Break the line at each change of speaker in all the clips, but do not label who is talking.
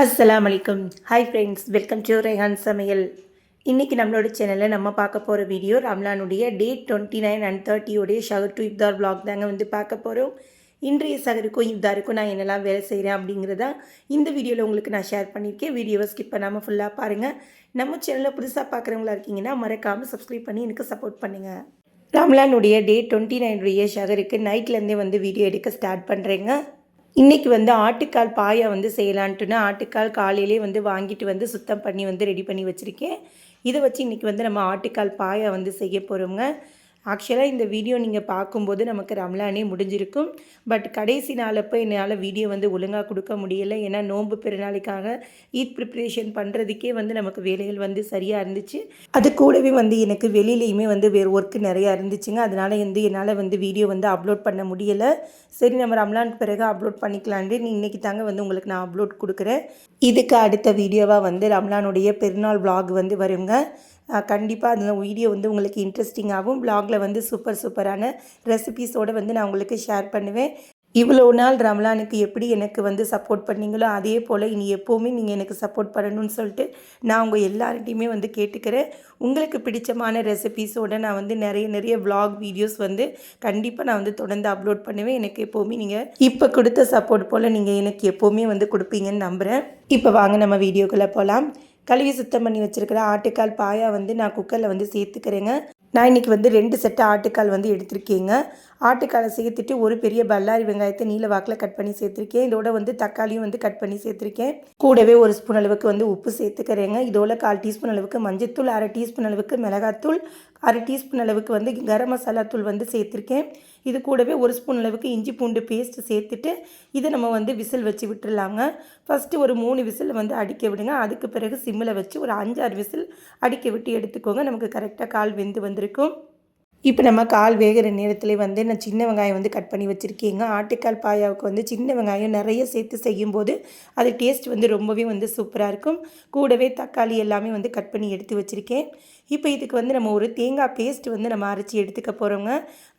அஸ்ஸலாமு அலைக்கும். Hi friends, welcome to Rehan சமையல். இன்றைக்கி நம்மளோட சேனலில் நம்ம பார்க்க போகிற வீடியோ ரம்லானுடைய டே 29 and 30 உடைய ஷஹர் டு இஃப்தார் vlog தாங்க வந்து பார்க்க போகிறோம். இன்றைய சஹருக்கும் இஃப்தாருக்கும் நான் என்னெல்லாம் வேலை செய்கிறேன் அப்படிங்கிறதா இந்த வீடியோவில் உங்களுக்கு நான் ஷேர் பண்ணியிருக்கேன். வீடியோவை ஸ்கிப் பண்ணாமல் ஃபுல்லாக பாருங்கள். நம்ம சேனலில் புதுசாக பார்க்குறவங்களா இருக்கீங்கன்னா மறக்காமல் சப்ஸ்கிரைப் பண்ணி எனக்கு சப்போர்ட் பண்ணுங்கள். ரம்லானுடைய டே 29 உடைய ஷஹருக்கு நைட்லேருந்தே வந்து வீடியோ எடுக்க ஸ்டார்ட் பண்ணுறேங்க. இன்றைக்கி வந்து ஆட்டுக்கால் பாயா வந்து செய்யலான்ட்டுன்னு ஆட்டுக்கால் காலையிலே வந்து வாங்கிட்டு வந்து சுத்தம் பண்ணி வந்து ரெடி பண்ணி வச்சுருக்கேன். இதை வச்சு இன்றைக்கி வந்து நம்ம ஆட்டுக்கால் பாயா வந்து செய்ய போகிறோங்க. ஆக்சுவலாக இந்த வீடியோ நீங்கள் பார்க்கும்போது நமக்கு ரம்லானே முடிஞ்சிருக்கும். பட் கடைசி நாளப்போ என்னால் வீடியோ வந்து ஒழுங்காக கொடுக்க முடியலை. ஏன்னா நோன்பு பெருநாளைக்காக ஈத் ப்ரிப்ரேஷன் பண்ணுறதுக்கே வந்து நமக்கு வேலைகள் வந்து சரியாக இருந்துச்சு. அது கூடவே வந்து எனக்கு வெளியிலையுமே வந்து வேறு ஒர்க்கு நிறையா இருந்துச்சுங்க. அதனால் வந்து என்னால் வந்து வீடியோ வந்து அப்லோட் பண்ண முடியலை. சரி, நம்ம ரம்லானுக்கு பிறகு அப்லோட் பண்ணிக்கலான்ட்டு இன்றைக்கி தாங்க வந்து உங்களுக்கு நான் அப்லோட் கொடுக்குறேன். இதுக்கு அடுத்த வீடியோவாக வந்து ரம்லானுடைய பெருநாள் vlog வந்து வருங்க. கண்டிப்பாக அதில் வீடியோ வந்து உங்களுக்கு இன்ட்ரெஸ்டிங்காகவும் vlogல வந்து சூப்பரான ரெசிபீஸோடு வந்து நான் உங்களுக்கு ஷேர் பண்ணுவேன். இவ்வளோ நாள் ரம்லானுக்கு எப்படி எனக்கு வந்து சப்போர்ட் பண்ணீங்களோ அதே போல் இனி எப்போவுமே நீங்கள் எனக்கு சப்போர்ட் பண்ணணும்னு சொல்லிட்டு நான் உங்கள் எல்லார்கிட்டையுமே வந்து கேட்டுக்கிறேன். உங்களுக்கு பிடிச்சமான ரெசிபீஸோடு நான் வந்து நிறைய vlog வீடியோஸ் வந்து கண்டிப்பாக நான் வந்து தொடர்ந்து அப்லோட் பண்ணுவேன். எனக்கு எப்போவுமே நீங்கள் இப்போ கொடுத்த சப்போர்ட் போல் நீங்கள் எனக்கு எப்போவுமே வந்து கொடுப்பீங்கன்னு நம்புகிறேன். இப்போ வாங்க நம்ம வீடியோக்குள்ளே போகலாம். கழுவி சுத்தம் பண்ணி வச்சுருக்கிற ஆட்டுக்கால் பாயா வந்து நான் குக்கரில் வந்து சேர்த்துக்கிறேங்க. நான் இன்றைக்கி வந்து 2 செட்டு ஆட்டுக்கால் வந்து எடுத்திருக்கேங்க. ஆட்டுக்காலை சேர்த்துட்டு ஒரு பெரிய பல்லாரி வெங்காயத்தை நீல வாக்கில் கட் பண்ணி சேர்த்துருக்கேன். இதோட வந்து தக்காளியும் வந்து கட் பண்ணி சேர்த்துருக்கேன். கூடவே 1 ஸ்பூன் அளவுக்கு வந்து உப்பு சேர்த்துக்கிறேங்க. இதோட 1/4 டீஸ்பூன் அளவுக்கு மஞ்சத்தூள், 1/2 டீஸ்பூன் அளவுக்கு மிளகாத்தூள், 1/2 டீஸ்பூன் அளவுக்கு வந்து கரம் மசாலா தூள் வந்து சேர்த்துருக்கேன். இது கூடவே 1 ஸ்பூன் அளவுக்கு இஞ்சி பூண்டு பேஸ்ட் சேர்த்துட்டு இதை நம்ம வந்து விசில் வச்சு விட்டுடலாங்க. ஃபஸ்ட்டு ஒரு 3 விசில் வந்து அடிக்க விடுங்க. அதுக்கு பிறகு சிம்மில் வச்சு ஒரு 5-6 விசில் அடிக்க விட்டு எடுத்துக்கோங்க. நமக்கு கரெக்டாக கால் வெந்து வந்திருக்கும். இப்போ நம்ம கால் வேகிற நேரத்தில் வந்து நான் சின்ன வெங்காயம் வந்து கட் பண்ணி வச்சுருக்கேங்க. ஆட்டுக்கால் பாயாவுக்கு வந்து சின்ன வெங்காயம் நிறைய சேர்த்து செய்யும்போது அது டேஸ்ட் வந்து ரொம்பவே வந்து சூப்பராக இருக்கும். கூடவே தக்காளி எல்லாமே வந்து கட் பண்ணி எடுத்து வச்சுருக்கேன். இப்போ இதுக்கு வந்து நம்ம ஒரு தேங்காய் பேஸ்ட் வந்து நம்ம அரைச்சி எடுத்துக்க போகிறோங்க.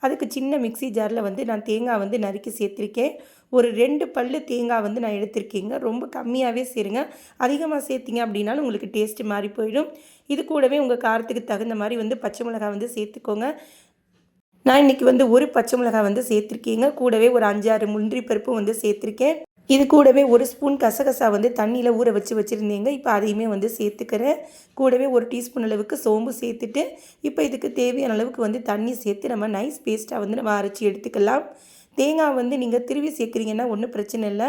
அதுக்கு சின்ன மிக்ஸி ஜாரில் வந்து நான் தேங்காய் வந்து நறுக்கி சேர்த்துருக்கேன். ஒரு 2 பல்லு தேங்காய் வந்து நான் எடுத்திருக்கேங்க. ரொம்ப கம்மியாகவே சேருங்க. அதிகமாக சேர்த்திங்க அப்படின்னாலும் உங்களுக்கு டேஸ்ட்டு மாறி போயிடும். இது கூடவே உங்கள் காரத்துக்கு தகுந்த மாதிரி வந்து பச்சை மிளகாய் வந்து சேர்த்துக்கோங்க. நான் இன்றைக்கி வந்து ஒரு பச்சை மிளகாய் வந்து சேர்த்துருக்கேங்க. கூடவே ஒரு 5-6 முந்திரி பருப்பு வந்து சேர்த்துருக்கேன். இது கூடவே 1 ஸ்பூன் கசகசா வந்து தண்ணியில் ஊற வச்சுருந்தீங்க. இப்போ அதையுமே வந்து சேர்த்துக்கிறேன். கூடவே 1 டீஸ்பூன் அளவுக்கு சோம்பு சேர்த்துட்டு இப்போ இதுக்கு தேவையான அளவுக்கு வந்து தண்ணி சேர்த்து நம்ம நைஸ் பேஸ்ட்டாக வந்து நம்ம அரைச்சி எடுத்துக்கலாம். தேங்காய் வந்து நீங்கள் திருவி சேர்க்குறீங்கன்னா ஒன்றும் பிரச்சனை இல்லை.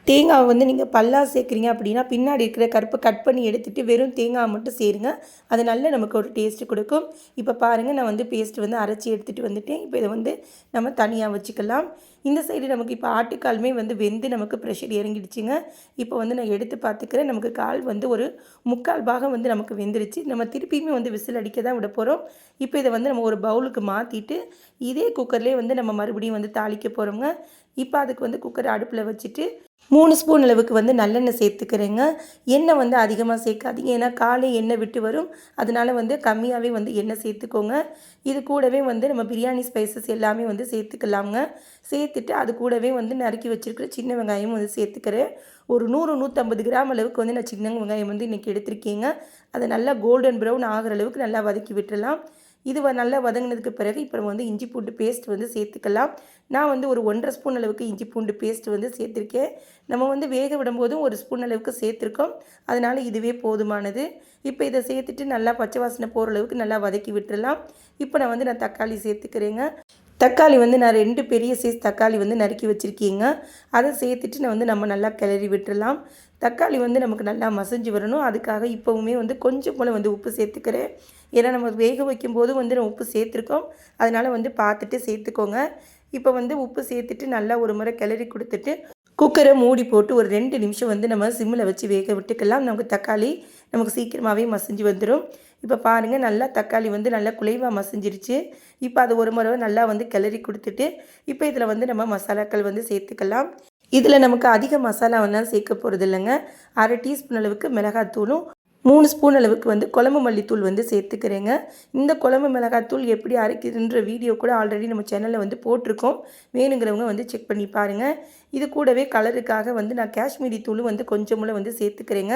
தேங்காய் வந்து நீங்கள் பல்லாக சேர்க்குறீங்க அப்படின்னா பின்னாடி இருக்கிற கருப்பை கட் பண்ணி எடுத்துகிட்டு வெறும் தேங்காய் மட்டும் சேருங்க. அது நல்ல நமக்கு ஒரு டேஸ்ட்டு கொடுக்கும். இப்போ பாருங்கள், நான் வந்து பேஸ்ட் வந்து அரைச்சி எடுத்துகிட்டு வந்துட்டேன். இப்போ இதை வந்து நம்ம தனியாக வச்சுக்கலாம். இந்த சைடு நமக்கு இப்போ ஆட்டுக்காலுமே வந்து வெந்து நமக்கு ப்ரெஷர் இறங்கிடுச்சுங்க. இப்போ வந்து நான் எடுத்து பார்த்துக்கிறேன். நமக்கு கால் வந்து ஒரு 3/4 பாகம் வந்து நமக்கு வெந்துருச்சு. நம்ம திருப்பியுமே வந்து விசில் அடிக்க தான் விட போகிறோம். இப்போ இதை வந்து நம்ம ஒரு பவுலுக்கு மாற்றிட்டு இதே குக்கர்லேயே வந்து நம்ம மறுபடியும் வந்து தாளிக்க போகிறோங்க. இப்போ அதுக்கு வந்து குக்கர் அடுப்பில் வச்சுட்டு 3 ஸ்பூன் அளவுக்கு வந்து நல்லெண்ணெய் சேர்த்துக்கிறேங்க. எண்ணெய் வந்து அதிகமாக சேர்க்காதீங்க. ஏன்னா காலை எண்ணெய் விட்டு வரும். அதனால் வந்து கம்மியாகவே வந்து எண்ணெய் சேர்த்துக்கோங்க. இது கூடவே வந்து நம்ம பிரியாணி ஸ்பைசஸ் எல்லாமே வந்து சேர்த்துக்கலாங்க. சேர்த்துட்டு அது கூடவே வந்து நறுக்கி வச்சுருக்கிற சின்ன வெங்காயம் வந்து சேர்த்துக்கிறேன். ஒரு 100-150 கிராம் அளவுக்கு வந்து நான் சின்ன வெங்காயம் வந்து இன்றைக்கி எடுத்திருக்கேங்க. அதை நல்லா கோல்டன் ப்ரௌன் ஆகிற அளவுக்கு நல்லா வதக்கி விட்டுடலாம். இது நல்லா வதங்கினதுக்கு பிறகு இப்போ நம்ம வந்து இஞ்சி பூண்டு பேஸ்ட் வந்து சேர்த்துக்கலாம். நான் வந்து ஒரு 1.5 ஸ்பூன் அளவுக்கு இஞ்சி பூண்டு பேஸ்ட் வந்து சேர்த்துருக்கேன். நம்ம வந்து வேக விடும்போதும் 1 ஸ்பூன் அளவுக்கு சேர்த்துருக்கோம். அதனால் இதுவே போதுமானது. இப்போ இதை சேர்த்துட்டு நல்லா பச்சை வாசனை போகிற அளவுக்கு நல்லா வதக்கி விட்டுடலாம். இப்போ நான் தக்காளி சேர்த்துக்கிறேங்க. தக்காளி வந்து நான் 2 பெரிய சைஸ் தக்காளி வந்து நறுக்கி வச்சுருக்கீங்க. அதை சேர்த்துட்டு நம்ம நல்லா கிளறி விட்டுடலாம். தக்காளி வந்து நமக்கு நல்லா மசிஞ்சு வரணும். அதுக்காக இப்போவுமே வந்து கொஞ்சம் போல் வந்து உப்பு சேர்த்துக்கிறேன். ஏன்னா நம்ம வேக வைக்கும்போது வந்து நம்ம உப்பு சேர்த்துருக்கோம். அதனால் வந்து பார்த்துட்டு சேர்த்துக்கோங்க. இப்போ வந்து உப்பு சேர்த்துட்டு நல்லா ஒரு முறை கிளறி கொடுத்துட்டு குக்கரை மூடி போட்டு ஒரு 2 நிமிஷம் வந்து நம்ம சிம்மில் வச்சு வேக விட்டுக்கலாம். நமக்கு தக்காளி நமக்கு சீக்கிரமாகவே மசிஞ்சு வந்துடும். இப்போ பாருங்கள், நல்லா தக்காளி வந்து நல்லா குலைவாக மசிஞ்சிருச்சு. இப்போ அது ஒரு முறை நல்லா வந்து கிளறி கொடுத்துட்டு இப்போ இதில் வந்து நம்ம மசாலாக்கள் வந்து சேர்த்துக்கலாம். இதில் நமக்கு அதிக மசாலா வந்து சேர்க்க போகிறது இல்லைங்க. 1/2 டீஸ்பூன் அளவுக்கு மிளகாத்தூளும் 3 ஸ்பூன் அளவுக்கு வந்து குழம்பு மல்லித்தூள் வந்து சேர்த்துக்கிறேங்க. இந்த குழம்பு மிளகாத்தூள் எப்படி அரைக்குதுன்ற வீடியோ கூட ஆல்ரெடி நம்ம சேனலில் வந்து போட்டிருக்கோம். வேணுங்கிறவங்க வந்து செக் பண்ணி பாருங்கள். இது கூடவே கலருக்காக வந்து நான் காஷ்மீரி தூளும் வந்து கொஞ்சமுள்ள வந்து சேர்த்துக்கிறேங்க.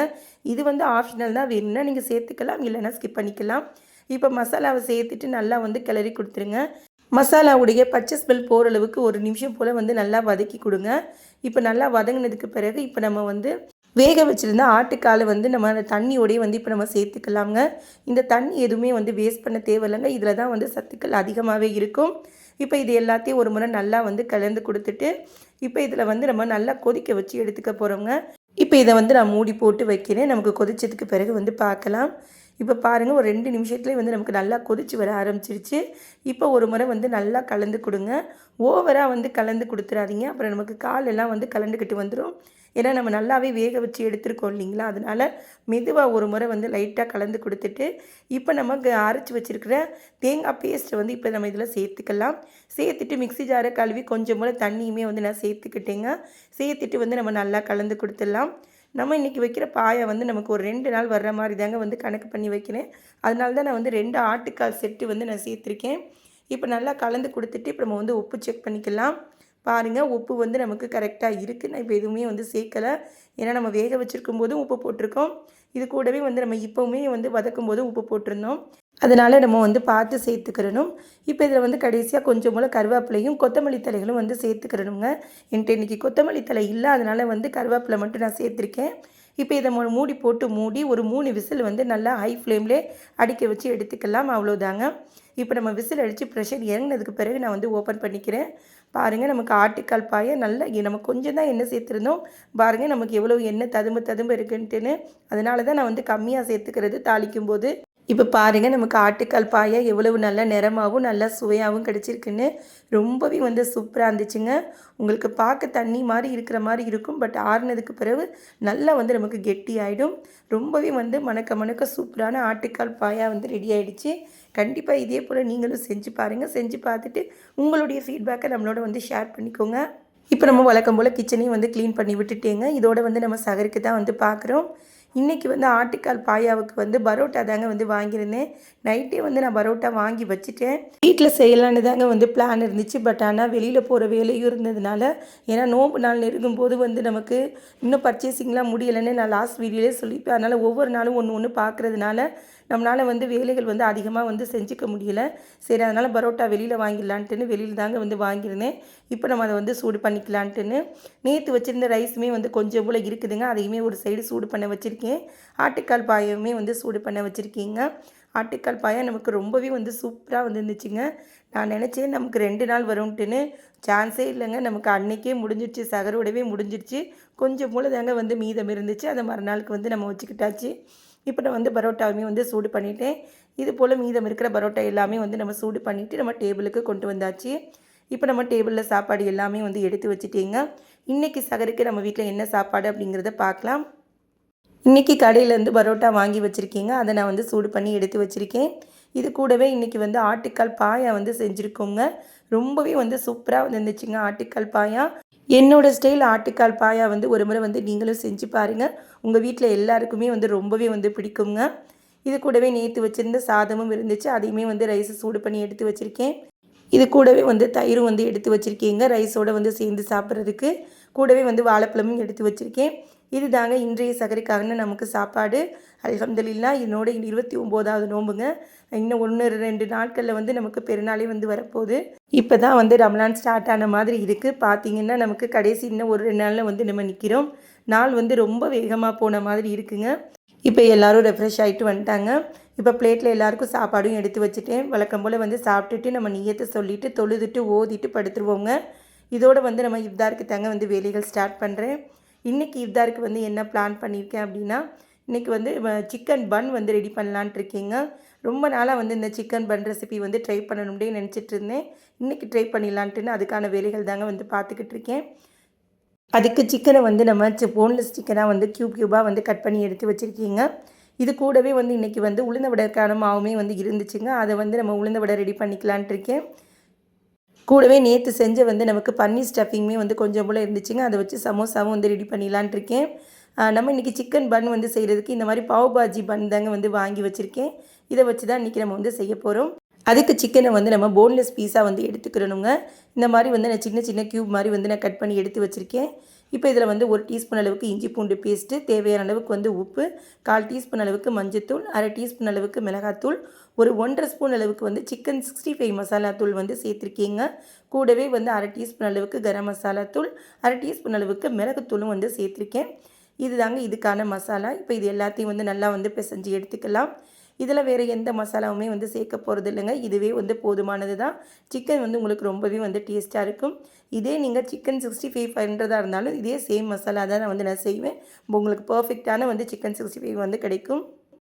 இது வந்து ஆப்ஷனல் தான், வேணும்னா நீங்கள் சேர்த்துக்கலாம், இல்லைன்னா ஸ்கிப் பண்ணிக்கலாம். இப்போ மசாலாவை சேர்த்துட்டு நல்லா வந்து கிளறி கொடுத்துருங்க. மசாலாவுடைய பச்சை ஸ்மெல் போகிற அளவுக்கு 1 நிமிஷம் போல் வந்து நல்லா வதக்கி கொடுங்க. இப்போ நல்லா வதங்கினதுக்கு பிறகு இப்போ நம்ம வந்து வேக வச்சுருந்தா ஆட்டுக்காலை வந்து நம்ம அந்த தண்ணியோடையே வந்து இப்போ நம்ம சேர்த்துக்கலாங்க. இந்த தண்ணி எதுவுமே வந்து வேஸ்ட் பண்ண தேவையில்லைங்க. இதில் தான் வந்து சத்துக்கள் அதிகமாகவே இருக்கும். இப்போ இது எல்லாத்தையும் ஒரு முறை நல்லா வந்து கலந்து கொடுத்துட்டு இப்போ இதில் வந்து நம்ம நல்லா கொதிக்க வச்சு எடுத்துக்க போகிறோங்க. இப்போ இதை வந்து நான் மூடி போட்டு வைக்கிறேன். நமக்கு கொதிச்சதுக்கு பிறகு வந்து பார்க்கலாம். இப்போ பாருங்கள், ஒரு 2 நிமிஷத்துலேயே வந்து நமக்கு நல்லா கொதிச்சு வர ஆரம்பிச்சிருச்சு. இப்போ ஒரு முறை வந்து நல்லா கலந்து கொடுங்க. ஓவராக வந்து கலந்து கொடுத்துறாதீங்க, அப்புறம் நமக்கு காலெல்லாம் வந்து கலந்துக்கிட்டு வந்துடும். ஏன்னா நம்ம நல்லாவே வேக வச்சு எடுத்துருக்கோம் இல்லைங்களா, அதனால் மெதுவாக ஒரு முறை வந்து லைட்டாக கலந்து கொடுத்துட்டு இப்போ நமக்கு அரைச்சி வச்சுருக்கிற தேங்காய் பேஸ்ட்டை வந்து இப்போ நம்ம இதில் சேர்த்துக்கலாம். சேர்த்துட்டு மிக்ஸி ஜாரை கழுவி கொஞ்சம் போல் தண்ணியுமே வந்து நான் சேர்த்துக்கிட்டேங்க. சேர்த்துட்டு வந்து நம்ம நல்லா கலந்து கொடுத்துடலாம். நம்ம இன்றைக்கி வைக்கிற பாயை வந்து நமக்கு ஒரு 2 நாள் வர்ற மாதிரி தாங்க வந்து கணக்கு பண்ணி வைக்கிறேன். அதனால தான் நான் வந்து 2 ஆட்டுக்கால் செட்டு வந்து நான் சேர்த்துருக்கேன். இப்போ நல்லா கலந்து கொடுத்துட்டு இப்போ நம்ம வந்து உப்பு செக் பண்ணிக்கலாம். பாருங்கள், உப்பு வந்து நமக்கு கரெக்டாக இருக்குது. நான் இப்போ எதுவுமே வந்து சேர்க்கலை. ஏன்னா நம்ம வேக வச்சுருக்கும் போதும் உப்பு போட்டிருக்கோம். இது கூடவே வந்து நம்ம இப்போவுமே வந்து வதக்கும் போதும் உப்பு போட்டிருந்தோம். அதனால் நம்ம வந்து பார்த்து சேர்த்துக்கிறணும். இப்போ இதில் வந்து கடைசியாக கொஞ்சம் போல் கருவேப்பிலையும் கொத்தமல்லி தலைகளும் வந்து சேர்த்துக்கிறணுங்க. என்கிட்ட இன்றைக்கி கொத்தமல்லி தலை இல்லை, அதனால் வந்து கருவேப்பிலை மட்டும் நான் சேர்த்துருக்கேன். இப்போ இதை மூடி போட்டு மூடி ஒரு 3 விசில் வந்து நல்லா ஹை ஃப்ளேம்லேயே அடிக்க வச்சு எடுத்துக்கலாம். அவ்வளோதாங்க. இப்போ நம்ம விசில் அடித்து ப்ரெஷர் இறங்கினதுக்கு பிறகு நான் வந்து ஓப்பன் பண்ணிக்கிறேன். பாருங்கள், நமக்கு ஆட்டுக்கால் பாயை நல்லா நம்ம கொஞ்சம் தான் எண்ணெய் சேர்த்துருந்தோம். பாருங்கள் நமக்கு எவ்வளோ எண்ணெய் ததும்ப இருக்குன்ட்டுன்னு. அதனால தான் நான் வந்து கம்மியாக சேர்த்துக்கிறது தாளிக்கும் போது. இப்போ பாருங்கள், நமக்கு ஆட்டுக்கால் பாயை எவ்வளவு நல்ல நிறமாகவும் நல்லா சுவையாகவும் கிடச்சிருக்குன்னு. ரொம்பவே வந்து சூப்பராக இருந்துச்சுங்க. உங்களுக்கு பார்க்க தண்ணி மாதிரி இருக்கிற மாதிரி இருக்கும், பட் ஆறுனதுக்கு பிறகு நல்லா வந்து நமக்கு கெட்டி ஆகிடும். ரொம்பவே வந்து மணக்க சூப்பரான ஆட்டுக்கால் பாயா வந்து ரெடி ஆகிடுச்சு. கண்டிப்பாக இதே போல் நீங்களும் செஞ்சு பாருங்கள். செஞ்சு பார்த்துட்டு உங்களுடைய ஃபீட்பேக்கை நம்மளோட வந்து ஷேர் பண்ணிக்கோங்க. இப்போ நம்ம வழக்கம் போல் கிச்சனையும் வந்து க்ளீன் பண்ணி விட்டுட்டேங்க. இதோட வந்து நம்ம சகருக்கு தான் வந்து பார்க்குறோம். இன்றைக்கி வந்து ஆட்டுக்கால் பாயாவுக்கு வந்து பரோட்டா தாங்க வந்து வாங்கியிருந்தேன். நைட்டே வந்து நான் பரோட்டா வாங்கி வச்சுட்டேன். வீட்டில் செய்யலான்னு தாங்க வந்து பிளான் இருந்துச்சு. பட் ஆனால் வெளியில் போகிற வேலையும் இருந்ததுனால, ஏன்னா நோம்பு நாள் நெருங்கும்போது வந்து நமக்கு இன்னும் பர்ச்சேசிங்லாம் முடியலைன்னு நான் லாஸ்ட் வீடியோலே சொல்லிப்பேன். அதனால் ஒவ்வொரு நாளும் ஒன்று பார்க்குறதுனால நம்மளால் வந்து வேலைகள் வந்து அதிகமாக வந்து செஞ்சுக்க முடியல. சரி, அதனால் பரோட்டா வெளியில் வாங்கிடலான்ட்டுன்னு வெளியில் தாங்க வந்து வாங்கியிருந்தேன். இப்போ நம்ம அதை வந்து சூடு பண்ணிக்கலான்ட்டுன்னு நேற்று வச்சுருந்த ரைஸுமே வந்து கொஞ்சம் போல் இருக்குதுங்க. அதையுமே ஒரு சைடு சூடு பண்ண வச்சுருக்கேன். ஆட்டுக்கால் பாயவுமே வந்து சூடு பண்ண வச்சுருக்கீங்க. ஆட்டுக்கால் பாயா நமக்கு ரொம்பவே வந்து சூப்பராக வந்துருந்துச்சுங்க. நான் நினச்சேன் நமக்கு 2 நாள் வரும்ன்ட்டுன்னு. சான்ஸே இல்லைங்க. நமக்கு அன்றைக்கே முடிஞ்சிடுச்சு, சகரோடவே முடிஞ்சிடுச்சு. கொஞ்சம் போல் தாங்க வந்து மீதம் இருந்துச்சு. அதை மறுநாளுக்கு வந்து நம்ம வச்சுக்கிட்டாச்சு. இப்போ நான் வந்து பரோட்டாவுமே வந்து சூடு பண்ணிவிட்டேன். இது போல் மீதம் இருக்கிற பரோட்டா எல்லாமே வந்து நம்ம சூடு பண்ணிவிட்டு நம்ம டேபிளுக்கு கொண்டு வந்தாச்சு. இப்போ நம்ம டேபிளில் சாப்பாடு எல்லாமே வந்து எடுத்து வச்சுட்டேங்க. இன்றைக்கி சகருக்கு நம்ம வீட்டில் என்ன சாப்பாடு அப்படிங்கிறத பார்க்கலாம். இன்றைக்கி கடையிலேருந்து பரோட்டா வாங்கி வச்சுருக்கீங்க. அதை நான் வந்து சூடு பண்ணி எடுத்து வச்சுருக்கேன். இது கூடவே இன்றைக்கி வந்து ஆட்டுக்கால் பாயா வந்து செஞ்சுருக்கோங்க. ரொம்பவே வந்து சூப்பராக வந்துருந்துச்சுங்க ஆட்டுக்கால் பாயா. என்னோடய ஸ்டைல் ஆட்டுக்கால் பாயா வந்து ஒரு முறை வந்து நீங்களும் செஞ்சு பாருங்கள். உங்கள் வீட்டில் எல்லாருக்குமே வந்து ரொம்பவே வந்து பிடிக்குங்க. இது கூடவே நேற்று வச்சுருந்த சாதமும் இருந்துச்சு. அதையுமே வந்து ரைஸை சூடு பண்ணி எடுத்து வச்சுருக்கேன். இது கூடவே வந்து தயிரும் வந்து எடுத்து வச்சுருக்கீங்க ரைஸோடு வந்து சேர்ந்து சாப்பிட்றதுக்கு. கூடவே வந்து வாழைப்பழமும் எடுத்து வச்சுருக்கேன். இது தாங்க இன்றைய சகருக்காக நமக்கு சாப்பாடு. அல்ஹம்துலில்லாஹ். என்னோட 29வது நோம்புங்க. இன்னும் 1-2 நாட்களில் வந்து நமக்கு பெருநாளே வந்து வரப்போகுது. இப்போ தான் வந்து ரமலான் ஸ்டார்ட் ஆன மாதிரி இருக்குது. பார்த்திங்கன்னா நமக்கு கடைசி இன்னும் ஒரு 2 நாளில் வந்து நம்ம நிற்கிறோம். நாள் வந்து ரொம்ப வேகமாக போன மாதிரி இருக்குங்க. இப்போ எல்லோரும் ரெஃப்ரெஷ் ஆகிட்டு வந்துட்டாங்க. இப்போ பிளேட்டில் எல்லாருக்கும் சாப்பாடும் எடுத்து வச்சுட்டேன். வழக்கம் போல் வந்து சாப்பிட்டுட்டு நம்ம நியத்தை சொல்லிவிட்டு தொழுதுட்டு ஓதிட்டு படுத்துருவோங்க. இதோடு வந்து நம்ம இஃப்தாருக்கு தாங்க வந்து வேலைகள் ஸ்டார்ட் பண்ணுறேன். இன்றைக்கி இஃப்தாருக்கு வந்து என்ன பிளான் பண்ணியிருக்கேன் அப்படின்னா, இன்றைக்கி வந்து சிக்கன் பன் வந்து ரெடி பண்ணலான்ட்டு இருக்கேங்க. ரொம்ப நாளாக வந்து இந்த சிக்கன் பன் ரெசிபி வந்து ட்ரை பண்ணணும்னே நினச்சிட்டு இருந்தேன். இன்றைக்கி ட்ரை பண்ணிடலான்ட்டுன்னு அதுக்கான வேலைகள் தாங்க வந்து பார்த்துக்கிட்டு இருக்கேன். அதுக்கு சிக்கனை வந்து நம்ம போன்லெஸ் சிக்கனாக வந்து க்யூபாக வந்து கட் பண்ணி எடுத்து வச்சுருக்கீங்க. இது கூடவே வந்து இன்றைக்கி வந்து உளுந்த வடைக்கான மாவுமே வந்து இருந்துச்சுங்க. அதை வந்து நம்ம உளுந்த வடை ரெடி பண்ணிக்கலான்ட்டு இருக்கேன். கூடவே நேற்று செஞ்ச வந்து நமக்கு பன்னீர் ஸ்டஃபிங்குமே வந்து கொஞ்சம் போல் இருந்துச்சுங்க. அதை வச்சு சமோசாவும் வந்து ரெடி பண்ணிடலான்ட்டு இருக்கேன். நம்ம இன்றைக்கி சிக்கன் பன் வந்து செய்கிறதுக்கு இந்த மாதிரி பாவ் பாஜி பன் தாங்க வந்து வாங்கி வச்சுருக்கேன். இதை வச்சு தான் இன்றைக்கி நம்ம வந்து செய்ய போகிறோம். அதுக்கு சிக்கனை வந்து நம்ம போன்லெஸ் பீஸாக வந்து எடுத்துக்கிறணுங்க. இந்த மாதிரி வந்து நான் சின்ன சின்ன க்யூப் மாதிரி வந்து நான் கட் பண்ணி எடுத்து வச்சுருக்கேன். இப்போ இதில் வந்து 1 டீஸ்பூன் அளவுக்கு இஞ்சி பூண்டு பேஸ்ட்டு, தேவையான அளவுக்கு வந்து உப்பு, 1/4 டீஸ்பூன் அளவுக்கு மஞ்சத்தூள், 1/2 டீஸ்பூன் அளவுக்கு மிளகாத்தூள், ஒரு 1 1/2 ஸ்பூன் அளவுக்கு வந்து சிக்கன் 65 மசாலா தூள் வந்து சேர்த்துருக்கீங்க. கூடவே வந்து 1/2 டீஸ்பூன் அளவுக்கு கரம் மசாலா தூள், 1/2 டீஸ்பூன் அளவுக்கு மிளகுத்தூளும் வந்து சேர்த்துருக்கேன். இது தாங்க இதுக்கான மசாலா. இப்போ இது எல்லாத்தையும் வந்து நல்லா வந்து பிசைஞ்சு எடுத்துக்கலாம். இதில் வேறு எந்த மசாலாவுமே வந்து சேர்க்க போகிறது இல்லைங்க. இதுவே வந்து போதுமானது தான். சிக்கன் வந்து உங்களுக்கு ரொம்பவே வந்து டேஸ்ட்டாக இருக்கும். இதே நீங்கள் சிக்கன் 65 பண்ணுறதா இருந்தாலும் இதே சேம் மசாலா தான் நான் செய்வேன். உங்களுக்கு பர்ஃபெக்டான வந்து சிக்கன் 65 வந்து கிடைக்கும்.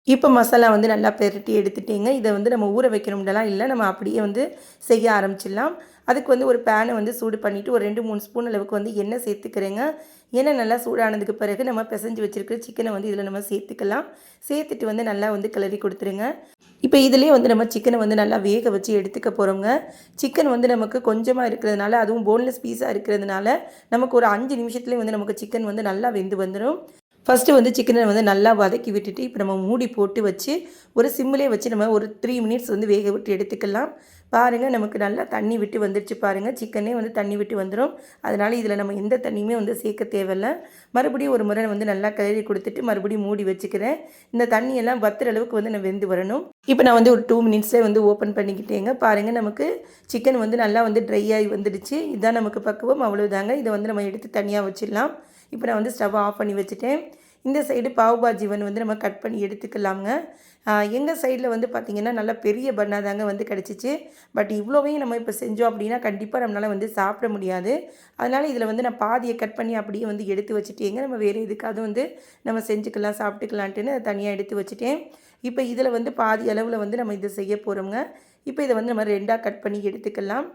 இப்போ மசாலா வந்து நல்லா பெரட்டி எடுத்துட்டேங்க. இதை வந்து நம்ம ஊற வைக்கணும்லாம் இல்லை, நம்ம அப்படியே வந்து செய்ய ஆரம்பிச்சிடலாம். அதுக்கு வந்து ஒரு பேனை வந்து சூடு பண்ணிவிட்டு ஒரு 2-3 ஸ்பூன் அளவுக்கு வந்து எண்ணெய் சேர்த்துக்கிறேங்க. எண்ணெய் நல்லா சூடானதுக்கு பிறகு நம்ம பிசைஞ்சு வச்சுருக்கிற சிக்கனை வந்து இதில் நம்ம சேர்த்துக்கலாம். சேர்த்துட்டு வந்து நல்லா வந்து கிளறி கொடுத்துருங்க. இப்போ இதிலே வந்து நம்ம சிக்கனை வந்து நல்லா வேக வச்சு எடுத்துக்க போகிறோங்க. சிக்கன் வந்து நமக்கு கொஞ்சமாக இருக்கிறதுனால, அதுவும் போன்லெஸ் பீஸாக இருக்கிறதுனால நமக்கு ஒரு 5 நிமிஷத்துலேயே வந்து நமக்கு சிக்கன் வந்து நல்லா வெந்து வந்துடும். ஃபஸ்ட்டு வந்து சிக்கனை வந்து நல்லா வதக்கி விட்டுட்டு இப்போ நம்ம மூடி போட்டு வச்சு ஒரு சிம்மிலே வச்சு நம்ம ஒரு 3 மினிட்ஸ் வந்து வேக விட்டு எடுத்துக்கலாம். பாருங்கள், நமக்கு நல்லா தண்ணி விட்டு வந்துடுச்சு பாருங்கள். சிக்கனே வந்து தண்ணி விட்டு வந்துடும். அதனால் இதில் நம்ம எந்த தண்ணியுமே வந்து சேர்க்க தேவையில்லை. மறுபடியும் ஒரு முறை வந்து நல்லா கிளறி கொடுத்துட்டு மறுபடியும் மூடி வச்சுக்கிறேன். இந்த தண்ணியெல்லாம் வத்துற அளவுக்கு வந்து நான் வெந்து வரணும். இப்போ நான் வந்து ஒரு 2 மினிட்ஸ்லேயே வந்து ஓப்பன் பண்ணிக்கிட்டேங்க. பாருங்கள், நமக்கு சிக்கன் வந்து நல்லா வந்து ட்ரை ஆகி வந்துடுச்சு. இதுதான் நமக்கு பக்குவம். அவ்வளோதாங்க. இதை வந்து நம்ம எடுத்து தனியாக வச்சிடலாம். இப்போ நான் வந்து ஸ்டவ் ஆஃப் பண்ணி வச்சுட்டேன். இந்த சைடு பாவ் பாஜி வந்து நம்ம கட் பண்ணி எடுத்துக்கலாங்க. எங்கள் சைடில் வந்து பார்த்திங்கன்னா நல்லா பெரிய பண்ணாக தாங்க வந்து கிடச்சிச்சு. பட் இவ்வளோவையும் நம்ம இப்போ செஞ்சோம் அப்படின்னா கண்டிப்பாக நம்மளால் வந்து சாப்பிட முடியாது. அதனால் இதில் வந்து நான் பாதியை கட் பண்ணி அப்படியே வந்து எடுத்து வச்சுட்டேங்க. நம்ம வேறு எதுக்காவது வந்து நம்ம செஞ்சுக்கலாம், சாப்பிட்டுக்கலான்ட்டுன்னு தனியாக எடுத்து வச்சுட்டேன். இப்போ இதில் வந்து பாதி அளவில் வந்து நம்ம இதை செய்ய போகிறோங்க. இப்போ இதை வந்து நம்ம 2ஆக கட் பண்ணி எடுத்துக்கலாம்.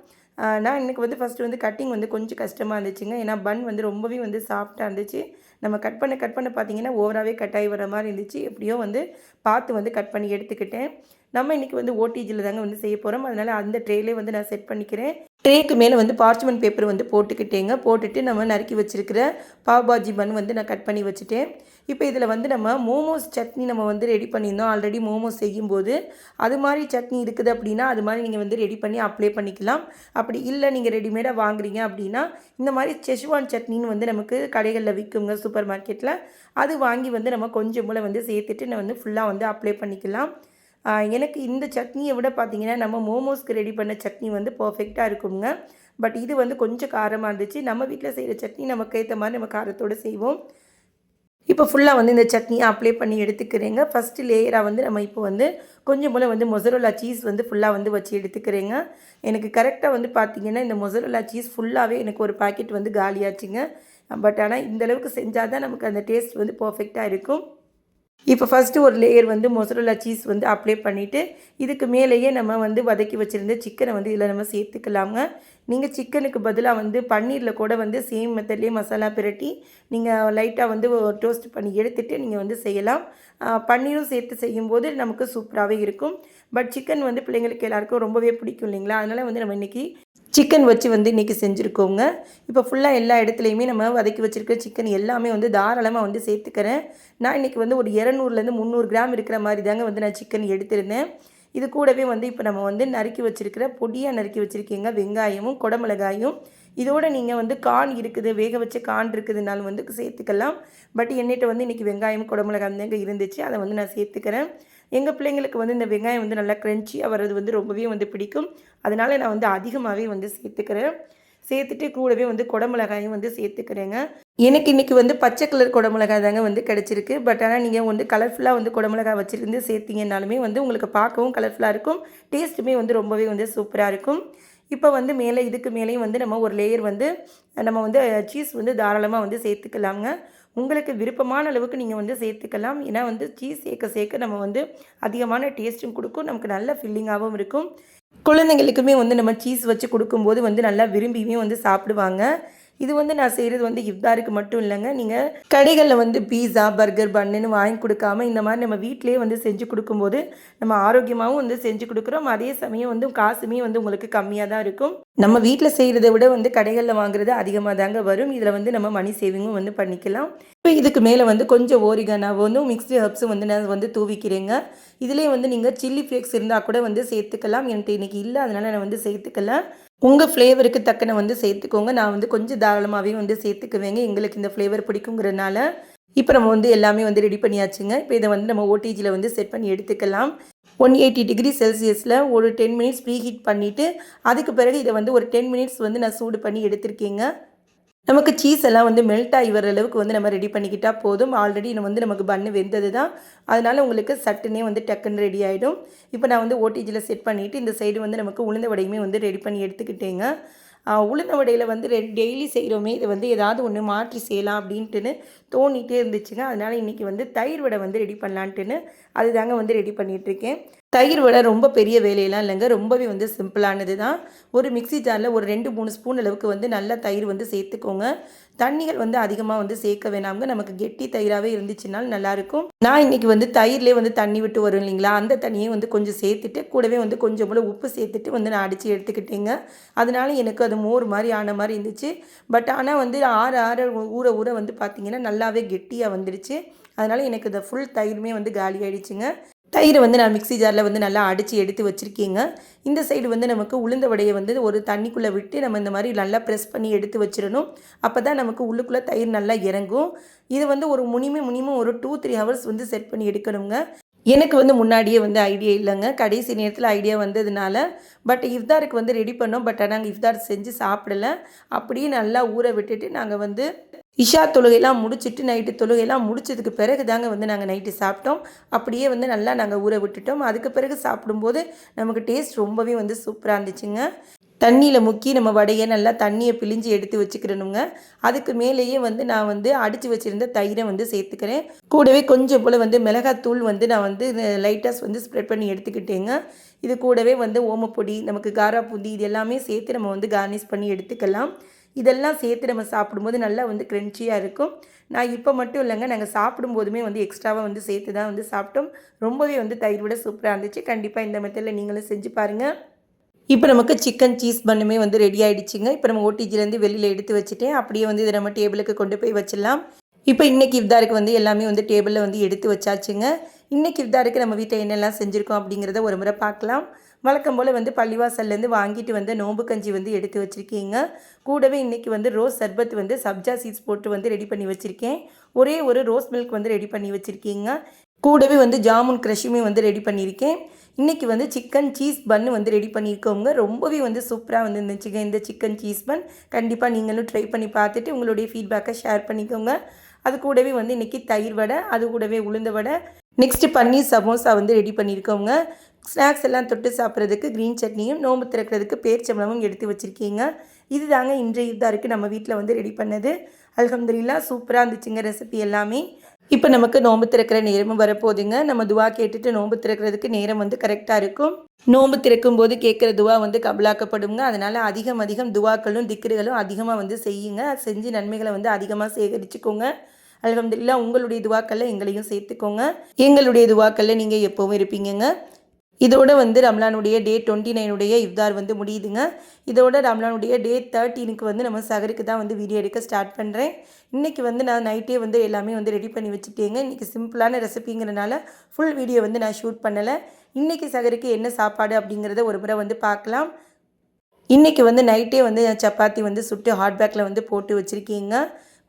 நான் எனக்கு வந்து ஃபஸ்ட்டு வந்து கட்டிங் வந்து கொஞ்சம் கஷ்டமாக இருந்துச்சுங்க. ஏன்னா பன் வந்து ரொம்பவே வந்து சாஃப்டாக இருந்துச்சு. நம்ம கட் பண்ண பார்த்திங்கன்னா ஓவராகவே கட் ஆகி வர மாதிரி இருந்துச்சு. எப்படியோ வந்து பார்த்து வந்து கட் பண்ணி எடுத்துக்கிட்டேன். நம்ம இன்றைக்கி வந்து ஓடிஜியில் தாங்க வந்து செய்ய போகிறோம். அதனால் அந்த ட்ரேலே வந்து நான் செட் பண்ணிக்கிறேன். ட்ரேக்கு மேலே வந்து பார்ச்மெண்ட் பேப்பர் வந்து போட்டுக்கிட்டேங்க. போட்டுட்டு நம்ம நறுக்கி வச்சுருக்கிற பாவ் பாஜி பன் வந்து நான் கட் பண்ணி வச்சுட்டேன். இப்போ இதில் வந்து நம்ம மோமோஸ் சட்னி நம்ம வந்து ரெடி பண்ணியிருந்தோம். ஆல்ரெடி மோமோஸ் செய்யும்போது அது மாதிரி சட்னி இருக்குது அப்படின்னா அது மாதிரி நீங்கள் வந்து ரெடி பண்ணி அப்ளை பண்ணிக்கலாம். அப்படி இல்லை, நீங்கள் ரெடிமேடாக வாங்குறீங்க அப்படின்னா இந்த மாதிரி செஷ்வான் சட்னின்னு வந்து நமக்கு கடைகளில் விற்குங்க சூப்பர் மார்க்கெட்டில். அது வாங்கி வந்து நம்ம கொஞ்சம் போல் வந்து சேர்த்துட்டு நான் வந்து ஃபுல்லாக வந்து அப்ளை பண்ணிக்கலாம். எனக்கு இந்த சட்னியை விட பார்த்திங்கன்னா நம்ம மோமோஸ்க்கு ரெடி பண்ண சட்னி வந்து பர்ஃபெக்டாக இருக்குங்க. பட் இது வந்து கொஞ்சம் காரமாக இருந்துச்சு. நம்ம வீட்டில் செய்கிற சட்னி நமக்கு ஏற்ற மாதிரி நம்ம காரத்தோடு செய்வோம். இப்போ ஃபுல்லாக வந்து இந்த சட்னியை அப்ளை பண்ணி எடுத்துக்கிறேங்க. ஃபஸ்ட்டு லேயராக வந்து நம்ம இப்போ வந்து கொஞ்சம் போல் வந்து மொசரோலா சீஸ் வந்து ஃபுல்லாக வந்து வச்சு எடுத்துக்கிறேங்க. எனக்கு கரெக்டாக வந்து பார்த்திங்கன்னா இந்த மொசரோலா சீஸ் ஃபுல்லாகவே எனக்கு ஒரு பாக்கெட் வந்து காலியாச்சுங்க. பட் ஆனால் இந்தளவுக்கு செஞ்சால் தான் நமக்கு அந்த டேஸ்ட் வந்து பர்ஃபெக்டாக இருக்கும். இப்போ ஃபஸ்ட்டு ஒரு லேயர் வந்து மொசரோலா சீஸ் வந்து அப்ளை பண்ணிவிட்டு இதுக்கு மேலேயே நம்ம வந்து வதக்கி வச்சுருந்த சிக்கனை வந்து இதில் நம்ம சேர்த்துக்கலாங்க. நீங்கள் சிக்கனுக்கு பதிலாக வந்து பன்னீரில் கூட வந்து சேம் மெத்தட்லேயே மசாலா பிரட்டி நீங்கள் லைட்டாக வந்து டோஸ்ட் பண்ணி எடுத்துகிட்டு நீங்கள் வந்து செய்யலாம். பன்னீரும் சேர்த்து செய்யும்போது நமக்கு சூப்பராகவே இருக்கும். பட் சிக்கன் வந்து பிள்ளைங்களுக்கு எல்லாருக்கும் ரொம்பவே பிடிக்கும் இல்லைங்களா? அதனால் வந்து நம்ம இன்றைக்கி சிக்கன் வச்சு வந்து இன்றைக்கி செஞ்சுருக்கோங்க. இப்போ ஃபுல்லாக எல்லா இடத்துலையுமே நம்ம வதக்கி வச்சுருக்க சிக்கன் எல்லாமே வந்து தாராளமாக வந்து சேர்த்துக்கிறேன். நான் இன்றைக்கி வந்து ஒரு 200லேருந்து 300 கிராம் இருக்கிற மாதிரி தாங்க வந்து நான் சிக்கன் எடுத்திருந்தேன். இது கூடவே வந்து இப்போ நம்ம வந்து நறுக்கி வச்சுருக்கிற பொடியாக நறுக்கி வச்சுருக்கீங்க வெங்காயமும் குடமிளகாயும். இதோடு நீங்கள் வந்து கார்ன் இருக்குது, வேக வச்ச கார்ன் இருக்குதுனாலும் வந்து சேர்த்துக்கலாம். பட் என்னிட்ட வந்து இன்றைக்கி வெங்காயம் குடமிளகாய் தாங்க இருந்துச்சு, அதை வந்து நான் சேர்த்துக்கிறேன். எங்கள் பிள்ளைங்களுக்கு வந்து இந்த வெங்காயம் வந்து நல்லா க்ரன்ச்சியாக வர்றது வந்து ரொம்பவே வந்து பிடிக்கும். அதனால் நான் வந்து அதிகமாகவே வந்து சேர்த்துக்கிறேன். சேர்த்துட்டு கூடவே வந்து குடமிளகாயும் வந்து சேர்த்துக்கிறேங்க. எனக்கு இன்றைக்கி வந்து பச்சை கலர் குடமிளகாய் தாங்க வந்து கிடச்சிருக்கு. பட் ஆனால் நீங்கள் வந்து கலர்ஃபுல்லாக வந்து குடமிளகாய் வச்சுருந்து சேர்த்திங்கனாலுமே வந்து உங்களுக்கு பார்க்கவும் கலர்ஃபுல்லாக இருக்கும். டேஸ்ட்டுமே வந்து ரொம்பவே வந்து சூப்பராக இருக்கும். இப்போ வந்து மேலே இதுக்கு மேலேயும் வந்து நம்ம ஒரு லேயர் வந்து நம்ம வந்து சீஸ் வந்து தாராளமாக வந்து சேர்த்துக்கலாங்க. உங்களுக்கு விருப்பமான அளவுக்கு நீங்கள் வந்து சேர்த்துக்கலாம். ஏன்னா வந்து சீஸ் சேர்க்க சேர்க்க நம்ம வந்து அதிகமான டேஸ்ட்டும் கொடுக்கும், நமக்கு நல்ல ஃபில்லிங்காகவும் இருக்கும். குழந்தைங்களுக்குமே வந்து நம்ம சீஸ் வச்சு கொடுக்கும்போது வந்து நல்லா விரும்பியுமே வந்து சாப்பிடுவாங்க. இது வந்து நான் செய்கிறது வந்து இஃப்தாருக்கு மட்டும் இல்லைங்க. நீங்கள் கடைகளில் வந்து பீஸா, பர்கர், பன்னுன்னு வாங்கி கொடுக்காம இந்த மாதிரி நம்ம வீட்டிலேயே வந்து செஞ்சு கொடுக்கும்போது நம்ம ஆரோக்கியமாகவும் வந்து செஞ்சு கொடுக்குறோம். அதே சமயம் வந்து காசுமே வந்து உங்களுக்கு கம்மியாக தான் இருக்கும். நம்ம வீட்டில் செய்கிறத விட வந்து கடைகளில் வாங்குறது அதிகமாக தாங்க வரும். இதில் வந்து நம்ம மணி சேவிங்கும் வந்து பண்ணிக்கலாம். இப்போ இதுக்கு மேலே வந்து கொஞ்சம் ஓரிகனாவும் வந்து மிக்ஸ்டு ஹர்ப்ஸும் வந்து நான் வந்து தூவிக்கிறேங்க. இதிலே வந்து நீங்கள் சில்லி ஃப்ளேக்ஸ் இருந்தால் கூட வந்து சேர்த்துக்கலாம். என்கிட்ட இன்றைக்கி இல்லை, அதனால் நான் வந்து சேர்த்துக்கல. உங்கள் ஃப்ளேவருக்கு தக்கன வந்து சேர்த்துக்கோங்க. நான் வந்து கொஞ்சம் தாராளமாகவே வந்து சேர்த்துக்குவேங்க, எங்களுக்கு இந்த ஃப்ளேவர் பிடிக்குங்கிறதுனால. இப்போ நம்ம வந்து எல்லாமே வந்து ரெடி பண்ணியாச்சுங்க. இப்போ இதை வந்து நம்ம ஓடிஜியில் வந்து செட் பண்ணி எடுத்துக்கலாம். 180 டிகிரி செல்சியஸில் ஒரு 10 மினிட்ஸ் ப்ரீ ஹீட் பண்ணிவிட்டு அதுக்கு பிறகு இதை வந்து ஒரு 10 மினிட்ஸ் வந்து நான் சூடு பண்ணி எடுத்திருக்கேங்க. நமக்கு சீஸ் எல்லாம் வந்து மெல்ட் ஆகி வர அளவுக்கு வந்து நம்ம ரெடி பண்ணிக்கிட்டால் போதும். ஆல்ரெடி வந்து நமக்கு பன்னு வெந்தது தான், அதனால் உங்களுக்கு சட்டுனே வந்து டக்குன்னு ரெடி ஆகிடும். இப்போ நான் வந்து ஓடிஜியில் செட் பண்ணிவிட்டு இந்த சைடு வந்து நமக்கு உளுந்த வடையுமே வந்து ரெடி பண்ணி எடுத்துக்கிட்டேங்க. உளுந்த வடையில் வந்து டெய்லி செய்கிறோமே, இதை வந்து ஏதாவது ஒன்று மாற்றி செய்யலாம் அப்படின்ட்டுன்னு தோணிகிட்டே இருந்துச்சுங்க. அதனால் இன்றைக்கி வந்து தயிர் வடை வந்து ரெடி பண்ணலான்ட்டுன்னு அதுதாங்க வந்து ரெடி பண்ணிகிட்ருக்கேன். தயிர் வடை ரொம்ப பெரிய வேலையெல்லாம் இல்லைங்க, ரொம்பவே வந்து சிம்பிளானது தான். ஒரு மிக்ஸி ஜாரில் ஒரு 2-3 ஸ்பூன் அளவுக்கு வந்து நல்லா தயிர் வந்து சேர்த்துக்கோங்க. தண்ணிகள் வந்து அதிகமாக வந்து சேர்க்க வேணாங்க, நமக்கு கெட்டி தயிராகவே இருந்துச்சுனாலும் நல்லாயிருக்கும். நான் இன்றைக்கி வந்து தயிர்லேயே வந்து தண்ணி விட்டு வரும் இல்லைங்களா, அந்த தண்ணியை வந்து கொஞ்சம் சேர்த்துட்டு கூடவே வந்து கொஞ்சம் போல் உப்பு சேர்த்துட்டு வந்து நான் அடித்து எடுத்துக்கிட்டேங்க. அதனால எனக்கு அது மோர் மாதிரி ஆன மாதிரி இருந்துச்சு. பட் ஆனால் வந்து ஆற ஊற ஊற வந்து பார்த்திங்கன்னா நல்லாவே கெட்டியாக வந்துடுச்சு. அதனால் எனக்கு இந்த ஃபுல் தயிருமே வந்து காலி ஆகிடுச்சுங்க. தயிரை வந்து நான் மிக்ஸி ஜாரில் வந்து நல்லா அடித்து எடுத்து வச்சுருக்கேங்க. இந்த சைடு வந்து நமக்கு உளுந்த வடையை வந்து ஒரு தண்ணிக்குள்ளே விட்டு நம்ம இந்த மாதிரி நல்லா ப்ரெஸ் பண்ணி எடுத்து வச்சிடணும். அப்போ தான் நமக்கு உள்ளுக்குள்ளே தயிர் நல்லா இறங்கும். இது வந்து ஒரு மினிமம் ஒரு 2-3 ஹவர்ஸ் வந்து செட் பண்ணி எடுக்கணுங்க. எனக்கு வந்து முன்னாடியே வந்து ஐடியா இல்லைங்க, கடைசி நேரத்தில் ஐடியா வந்ததுனால. பட் இஃப்தாருக்கு வந்து ரெடி பண்ணோம். பட் நாங்கள் இஃப்தார் செஞ்சு சாப்பிடலை. அப்படியே நல்லா ஊற விட்டுட்டு நாங்கள் வந்து இஷா தொழுகையெல்லாம் முடிச்சுட்டு நைட்டு தொழுகையெல்லாம் முடிச்சதுக்கு பிறகு தாங்க வந்து நாங்கள் நைட்டு சாப்பிட்டோம். அப்படியே வந்து நல்லா நாங்கள் ஊற விட்டுட்டோம். அதுக்கு பிறகு சாப்பிடும்போது நமக்கு டேஸ்ட் ரொம்பவே வந்து சூப்பராக இருந்துச்சுங்க. தண்ணியில் முக்கி நம்ம வடையை நல்லா தண்ணியை பிழிஞ்சு எடுத்து வச்சுக்கிறணுங்க. அதுக்கு மேலேயே வந்து நான் வந்து அடித்து வச்சுருந்த தயிரை வந்து சேர்த்துக்கிறேன். கூடவே கொஞ்சம் போல் வந்து மிளகாத்தூள் வந்து நான் வந்து லைட்டாக வந்து ஸ்ப்ரெட் பண்ணி எடுத்துக்கிட்டேங்க. இது கூடவே வந்து ஓமப்பொடி, நமக்கு காரா பூந்தி, இது எல்லாமே சேர்த்து நம்ம வந்து கார்னிஷ் பண்ணி எடுத்துக்கலாம். இதெல்லாம் சேர்த்து நம்ம சாப்பிடும்போது நல்லா வந்து க்ரன்ச்சியாக இருக்கும். நான் இப்போ மட்டும் இல்லைங்க, நாங்கள் சாப்பிடும்போதுமே வந்து எக்ஸ்ட்ராவாக வந்து சேர்த்து தான் வந்து சாப்பிட்டோம். ரொம்பவே வந்து தயிர் விட சூப்பராக இருந்துச்சு. கண்டிப்பாக இந்த மெத்தடில் நீங்களும் செஞ்சு பாருங்கள். இப்போ நமக்கு சிக்கன் சீஸ் பன்னுமே வந்து ரெடி ஆகிடுச்சிங்க. இப்போ நம்ம ஓடிஜிலேருந்து வெளியில் எடுத்து வச்சுட்டேன். அப்படியே வந்து இதை நம்ம டேபிளுக்கு கொண்டு போய் வச்சிடலாம். இப்போ இன்றைக்கி இஃப்தாருக்கு வந்து எல்லாமே வந்து டேபிளில் வந்து எடுத்து வச்சாச்சுங்க. இன்றைக்கி இஃப்தாருக்கு நம்ம வீட்டில் என்னெல்லாம் செஞ்சுருக்கோம் அப்படிங்கிறத ஒரு முறை பார்க்கலாம். வழக்கம் போல் வந்து பள்ளிவாசல்லேருந்து வாங்கிட்டு வந்து நோம்பு கஞ்சி வந்து எடுத்து வச்சுருக்கீங்க. கூடவே இன்றைக்கி வந்து ரோஸ் சர்பத் வந்து சப்ஜா சீட்ஸ் போட்டு வந்து ரெடி பண்ணி வச்சுருக்கேன். ஒரே ஒரு ரோஸ் மில்க் வந்து ரெடி பண்ணி வச்சுருக்கீங்க. கூடவே வந்து ஜாமுன் க்ரஷுமே வந்து ரெடி பண்ணியிருக்கேன். இன்றைக்கி வந்து சிக்கன் சீஸ் பன்னு வந்து ரெடி பண்ணியிருக்கோங்க. ரொம்பவே வந்து சூப்பராக வந்து இருந்துச்சுங்க இந்த சிக்கன் சீஸ் பன். கண்டிப்பாக நீங்களும் ட்ரை பண்ணி பார்த்துட்டு உங்களுடைய ஃபீட்பேக்கை ஷேர் பண்ணிக்கோங்க. அது கூடவே வந்து இன்றைக்கி தயிர் வடை, அது கூடவே உளுந்த வடை, நெக்ஸ்ட்டு பன்னீர் சமோசா வந்து ரெடி பண்ணியிருக்கோங்க. ஸ்நாக்ஸ் எல்லாம் தொட்டு சாப்பிட்றதுக்கு க்ரீன் சட்னியும், நோம்பு திறக்கிறதுக்கு பேரிச்சம்பழமும் எடுத்து வச்சுருக்கீங்க. இது தாங்க இன்றைய இஃப்தாருக்கு நம்ம வீட்டில் வந்து ரெடி பண்ணது. அல்ஹம்துலில்லாஹ் சூப்பராக இருந்துச்சுங்க ரெசிபி எல்லாமே. இப்போ நமக்கு நோம்பு திறக்கிற நேரமும் வரப்போகுதுங்க. நம்ம துவா கேட்டுட்டு நோம்பு திறக்கிறதுக்கு நேரம் வந்து கரெக்டாக இருக்கும். நோம்பு திறக்கும் போது கேட்குற துவா வந்து கபலாக்கப்படுங்க. அதனால் அதிகம் துவாக்களும் திக்ருகளும் அதிகமாக வந்து செய்யுங்க. செஞ்சு நன்மைகளை வந்து அதிகமாக சேகரிச்சுக்கோங்க. அல்ஹம்துலில்லாஹ் உங்களுடைய துவாக்களில் எங்களையும் சேர்த்துக்கோங்க. எங்களுடைய துவாக்களில் நீங்கள் எப்போவும் இருப்பீங்கங்க. இதோட வந்து ரம்லானுடைய டே 29 இஃப்தார் வந்து முடியுதுங்க. இதோட ரம்லானுடைய டே 13க்கு வந்து நம்ம சகருக்கு தான் வந்து வீடியோ எடுக்க ஸ்டார்ட் பண்ணுறேன். இன்றைக்கி வந்து நான் நைட்டே வந்து எல்லாமே வந்து ரெடி பண்ணி வச்சுட்டேங்க. இன்றைக்கி சிம்பிளான ரெசிபிங்கிறனால ஃபுல் வீடியோ வந்து நான் ஷூட் பண்ணலை. இன்றைக்கி சகருக்கு என்ன சாப்பாடு அப்படிங்கிறத ஒரு முறை வந்து பார்க்கலாம். இன்றைக்கி வந்து நைட்டே வந்து சப்பாத்தி வந்து சுட்டு ஹாட் பேக்கில் வந்து போட்டு வச்சுருக்கீங்க.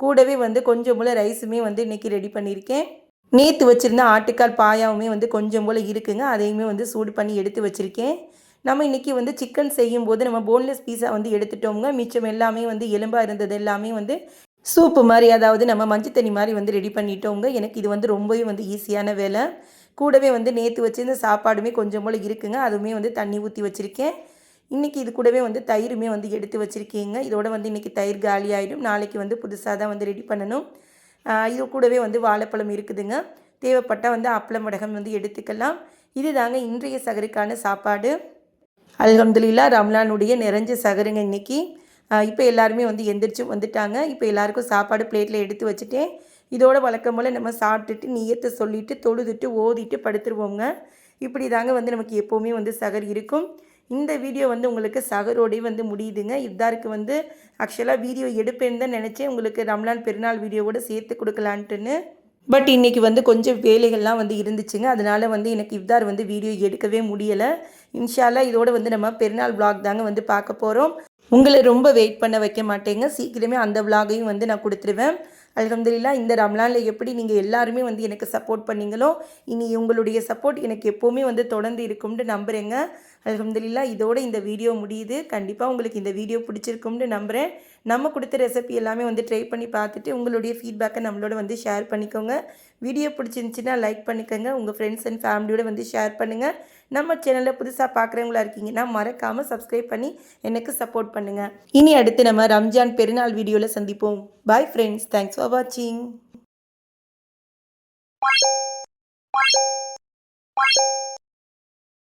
கூடவே வந்து கொஞ்சம் போல் ரைஸுமே வந்து இன்றைக்கி ரெடி பண்ணியிருக்கேன். நேற்று வச்சுருந்த ஆட்டுக்கால் பாயாவுமே வந்து கொஞ்சம் போல் இருக்குங்க. அதையுமே வந்து சூடு பண்ணி எடுத்து வச்சுருக்கேன். நம்ம இன்றைக்கி வந்து சிக்கன் செய்யும்போது நம்ம போன்லெஸ் பீஸா வந்து எடுத்துட்டோங்க. மிச்சம் எல்லாமே வந்து எலும்பாக இருந்தது எல்லாமே வந்து சூப்பு மாதிரி, அதாவது நம்ம மஞ்சள் தண்ணி மாதிரி வந்து ரெடி பண்ணிட்டோங்க. எனக்கு இது வந்து ரொம்பவே வந்து ஈஸியான வேலை. கூடவே வந்து நேற்று வச்சுருந்த சாப்பாடுமே கொஞ்சம் போல் இருக்குங்க. அதுவுமே வந்து தண்ணி ஊற்றி வச்சுருக்கேன். இன்றைக்கி இது கூடவே வந்து தயிருமே வந்து எடுத்து வச்சுருக்கீங்க. இதோட வந்து இன்றைக்கி தயிர் காலி ஆகிடும். நாளைக்கு வந்து புதுசாக தான் வந்து ரெடி பண்ணணும். இது கூடவே வந்து வாழைப்பழம் இருக்குதுங்க. தேவைப்பட்டால் வந்து அப்பளம் வடகம் வந்து எடுத்துக்கலாம். இது தாங்க இன்றைய சகருக்கான சாப்பாடு. அல்ஹம்துலில்லாஹ் ரம்லானுடைய நிறைஞ்ச சகருங்க இன்றைக்கி. இப்போ எல்லாருமே வந்து எந்திரிச்சு வந்துட்டாங்க. இப்போ எல்லாருக்கும் சாப்பாடு பிளேட்டில் எடுத்து வச்சுட்டேன். இதோட வழக்கம் போல் நம்ம சாப்பிட்டுட்டு நியத்தை சொல்லிவிட்டு தொழுதுட்டு ஓதிட்டு படுத்துருவோங்க. இப்படி தாங்க வந்து நமக்கு எப்போவுமே வந்து சகர் இருக்கும். இந்த வீடியோ வந்து உங்களுக்கு சகரோடே வந்து முடியுதுங்க. இஃப்தாருக்கு வந்து ஆக்சுவலாக வீடியோ எடுப்பேன்னு தான் நினச்சேன். உங்களுக்கு ரம்லான் பெருநாள் வீடியோவோடு சேர்த்து கொடுக்கலான்ட்டுன்னு. பட் இன்றைக்கி வந்து கொஞ்சம் வேலைகள்லாம் வந்து இருந்துச்சுங்க. அதனால் வந்து எனக்கு இஃப்தார் வந்து வீடியோ எடுக்கவே முடியலை. இன்ஷா அல்லாஹ் இதோட வந்து நம்ம பெருநாள் விளாக் தாங்க வந்து பார்க்க போகிறோம். உங்களை ரொம்ப வெயிட் பண்ண வைக்க மாட்டேங்க. சீக்கிரமே அந்த விளாகையும் வந்து நான் கொடுத்துருவேன். அல்ஹம்துலில்லாஹ் இந்த ரம்லானில் எப்படி நீங்கள் எல்லாருமே வந்து எனக்கு சப்போர்ட் பண்ணீங்களோ, இனி உங்களுடைய சப்போர்ட் எனக்கு எப்போவுமே வந்து தொடர்ந்து இருக்கும்னு நம்புகிறேங்க. அல்ஹம்துலில்லாஹ் இதோட இந்த வீடியோ முடியுது. கண்டிப்பாக உங்களுக்கு இந்த வீடியோ பிடிச்சிருக்கும்னு நம்புகிறேன். நம்ம கொடுத்த ரெசிபி எல்லாமே வந்து ட்ரை பண்ணி பார்த்துட்டு உங்களுடைய ஃபீட்பேக்கை நம்மளோட வந்து ஷேர் பண்ணிக்கோங்க. வீடியோ பிடிச்சிருந்துச்சின்னா லைக் பண்ணிக்கோங்க. உங்கள் ஃப்ரெண்ட்ஸ் அண்ட் ஃபேமிலியோட வந்து ஷேர் பண்ணுங்கள். நம்ம சேனலில் புதுசாக பார்க்குறவங்களா இருக்கீங்கன்னா மறக்காமல் சப்ஸ்கிரைப் பண்ணி எனக்கு சப்போர்ட் பண்ணுங்கள். இனி அடுத்து நம்ம ரம்ஜான் பெருநாள் வீடியோவில் சந்திப்போம். Bye friends. தேங்க்ஸ் ஃபார் வாட்சிங்.